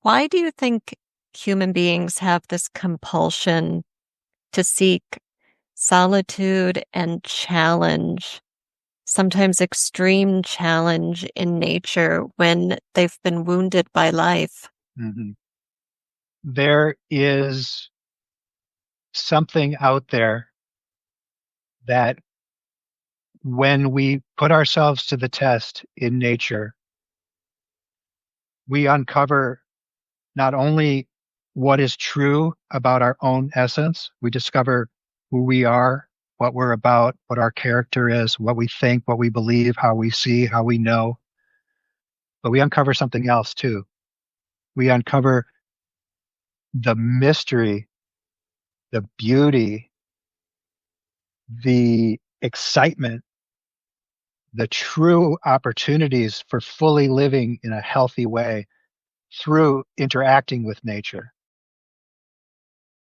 Why do you think human beings have this compulsion to seek solitude and challenge, sometimes extreme challenge in nature when they've been wounded by life? Mhm. There is something out there that when we put ourselves to the test in nature, we uncover not only what is true about our own essence, we discover who we are, what we're about, what our character is, what we think, what we believe, how we see, how we know, but we uncover something else too. We uncover the mystery, the beauty, the excitement, the true opportunities for fully living in a healthy way through interacting with nature.